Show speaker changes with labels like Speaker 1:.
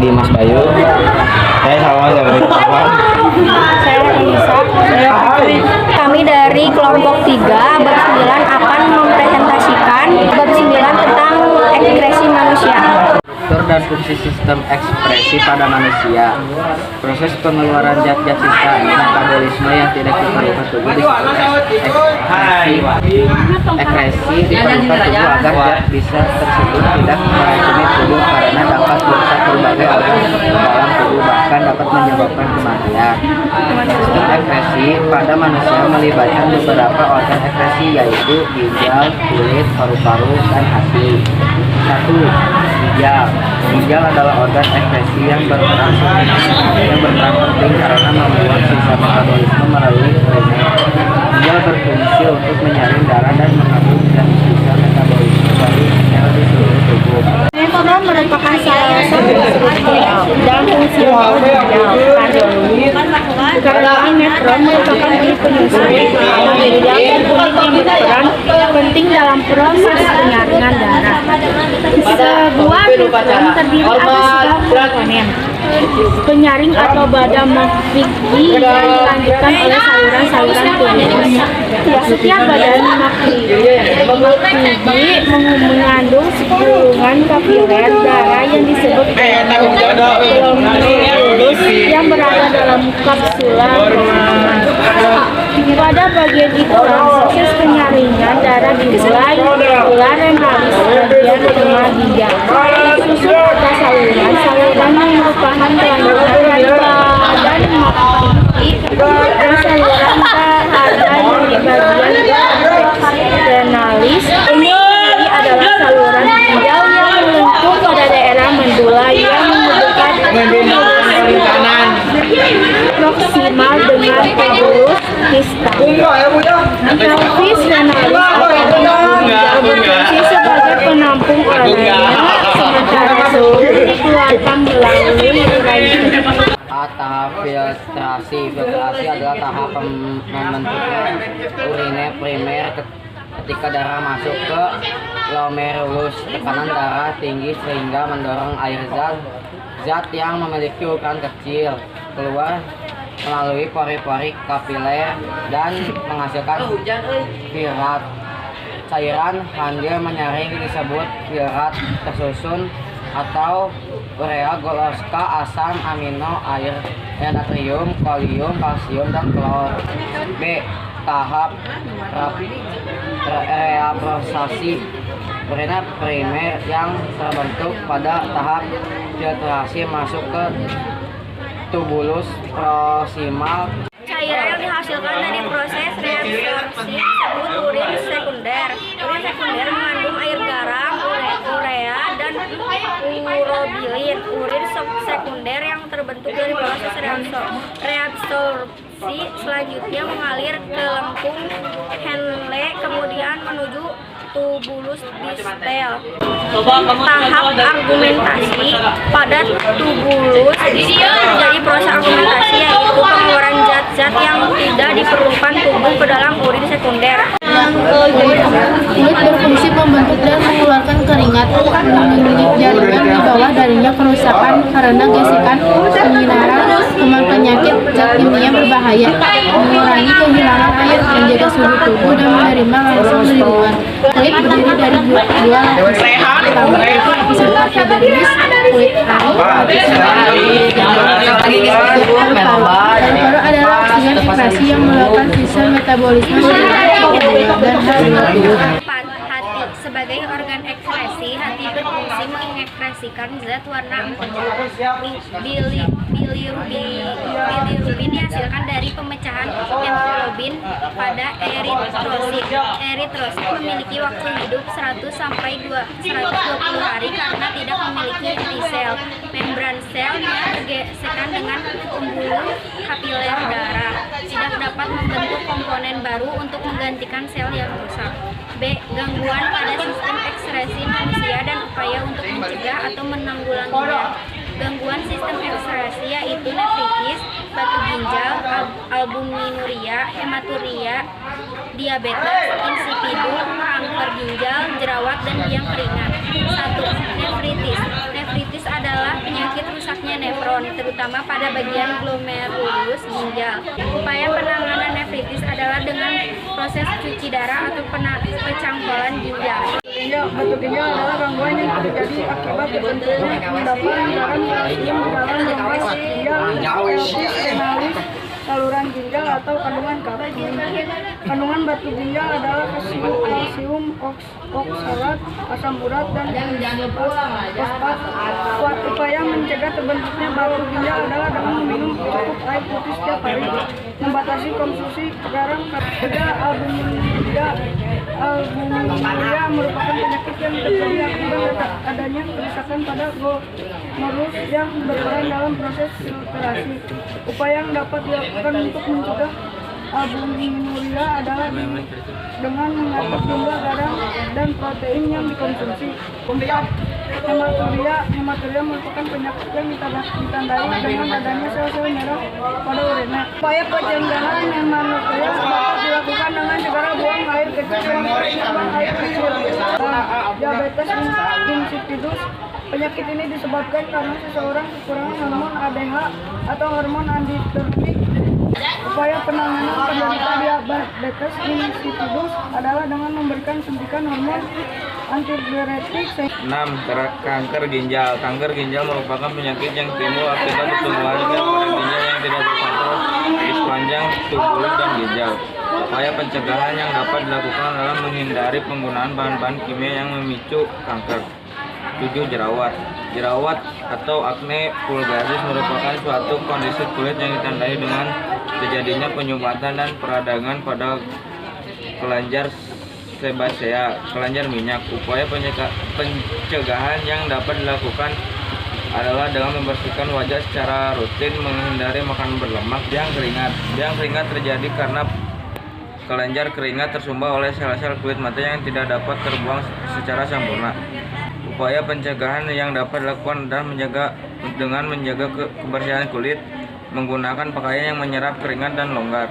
Speaker 1: Dimas Bayu. Saya dari kawan.
Speaker 2: Saya Anissa. Kami dari kelompok 3 bab 9 akan mempresentasikan bab 9 tentang ekspresi manusia.
Speaker 1: Struktur dan fungsi sistem ekspresi pada manusia. Proses pengeluaran zat-zat sisa metabolisme yang tidak diperlukan tubuh disebut ekspresi. Ekspresi diperlukan tubuh agar zat bisa tersebut tidak meracuni tubuh karena dapat merusak berbagai organ dalam tubuh, bahkan dapat menyebabkan kematian. Sistem ekspresi pada manusia melibatkan beberapa organ ekspresi yaitu ginjal, kulit, paru-paru, dan hati. 1. Ginjal. Ginjal adalah organ ekspresi yang berperan penting karena membuat sisa metabolisme melalui primer. Ginjal berfungsi untuk menyaring darah dan mengatur sisa metabolisme dari sel di seluruh tubuh.
Speaker 2: Nefron merupakan salah satu ginjal dalam fungsi karena nefron merupakan penyusun ginjal yang berperan penting dalam proses penyaringan darah. Sebuah nefron terdiri atas komponen penyaring atau badan makriki yang dilanjutkan oleh saluran-saluran tubuh. Setiap badan makriki mengandung sepulungan kapiler darah yang disebut glomerulus yang berada dalam kapsula. Pada bagian itu proses penyaringan darah dimulai kapsula renalis bagian tengah ginjal. Susun atas saluran yang merupakan kelanjutan dari badan makriki dan saluran ada di bagian renalis. Ini adalah saluran ginjal yang melengkung pada daerah medula yang menghubungkan proksimal dengan tubulus distal. Pelvis renalis ginjal berfungsi sebagai penampung organnya, sementara seluruh dikeluarkan melalui urine.
Speaker 1: Tahap filtrasi. Filtrasi adalah tahap membentuknya urine primer ketika darah masuk ke glomerulus. Tekanan darah tinggi sehingga mendorong air zat yang memiliki ukuran kecil keluar melalui pori-pori kapiler dan menghasilkan filtrat. Cairan hasil menyaring disebut filtrat tersusun atau urea, glukosa, asam amino, air, natrium, kalium, kalsium, dan klor. B. Tahap reabsorbsi. Urine primer yang terbentuk pada tahap filtrasi masuk ke tubulus proksimal.
Speaker 2: Cairan yang dihasilkan dari proses reabsorpsi disebut urin sekunder. Urin sekunder mengandung air garam, urea, dan urobilin. Urin sekunder yang terbentuk dari proses reabsorpsi selanjutnya mengalir ke lengkung Henle kemudian menuju tubulus distal. Tahap argumentasi. Pada tubulus distal terjadi proses argumentasi yaitu pengeluaran zat-zat yang tidak diperlukan tubuh ke dalam urin sekunder.
Speaker 3: Kulit berfungsi membentuk dan mengeluarkan keringat, memiliki jaringan di bawah darinya kerusakan karena gesekan, penyinaran, kembang penyakit, zat kimia berbahaya, mengurangi kehilangan air, menjaga suhu tubuh dan menerima langsung dari luar. Kulit berdiri dari dua lapisan, pertama yaitu lapisan epidermis, kulit paru-paru adalah oksigen ekspresi yang melakukan sisa metabolisme dan
Speaker 2: Hati sebagai organ ekspresi, hati berfungsi mengekspresikan zat warna bilirubin dihasilkan dari pemecahan hemoglobin pada eritrosit. Eritrosit memiliki waktu hidup 100 sampai 120 hari karena tidak memiliki inti sel. Membran selnya bergesekan dengan pembuluh kapiler darah, tidak dapat membentuk komponen baru untuk menggantikan sel yang rusak. B. Gangguan pada sistem ekspresi manusia dan upaya untuk mencegah atau menanggulanginya. Gangguan sistem ekspresi yaitu nefritis, batu ginjal, albuminuria, hematuria, diabetes insipidum, kanker ginjal, jerawat, dan biang keringat. 1. Nefritis. Nefritis adalah penyakit rusak terjadinya nefron, terutama pada bagian glomerulus ginjal. Upaya penanganan nefritis adalah dengan proses cuci darah atau pecangkolan ginjal.
Speaker 4: Batu ginjal adalah gangguan yang terjadi akibat terbentuknya endapan dalam kalsium di dalam rongga ginjal, analis, saluran ginjal atau kandungan kalsium. Kandungan batu ginjal adalah kalsium oksalat, asam urat, dan fosfat. Upaya mencegah terbentuknya batu ginjal adalah dengan meminum cukup air putih setiap hari, membatasi konsumsi garam. Albuminuria merupakan penyakit yang terjadi akibat adanya kerusakan pada glomerulus yang berperan dalam proses filtrasi. Upaya yang dapat dilakukan untuk mencegah albuminuria adalah dengan mengatur jumlah garam dan protein yang dikonsumsi. Keempat, hematuria merupakan penyakit yang ditandai dengan adanya sel-sel merah pada urina. Upaya pencegahan hematuria dapat dilakukan dengan segera buang air kecil yang bersifat air kecil. Diabetes insipidus. Penyakit ini disebabkan karena seseorang kekurangan hormon ADH atau hormon antitermik. Upaya penanganan penderita diabetes insipidus adalah dengan memberikan suntikan hormon antidiuretik.
Speaker 1: 6. Kanker ginjal. Kanker ginjal merupakan penyakit yang timbul akibat pertumbuhan sel pada ginjal yang tidak terkontrol di sepanjang tubuh dan ginjal. Upaya pencegahan yang dapat dilakukan adalah menghindari penggunaan bahan-bahan kimia yang memicu kanker. 7. Jerawat atau akne vulgaris merupakan suatu kondisi kulit yang ditandai dengan terjadinya penyumbatan dan peradangan pada kelenjar sebasea, kelenjar minyak. Upaya pencegahan yang dapat dilakukan adalah dengan membersihkan wajah secara rutin, menghindari makanan berlemak. Biang keringat terjadi karena kelenjar keringat tersumbat oleh sel-sel kulit mati yang tidak dapat terbuang secara sempurna. Upaya pencegahan yang dapat dilakukan adalah dengan menjaga kebersihan kulit, menggunakan pakaian yang menyerap keringat dan longgar.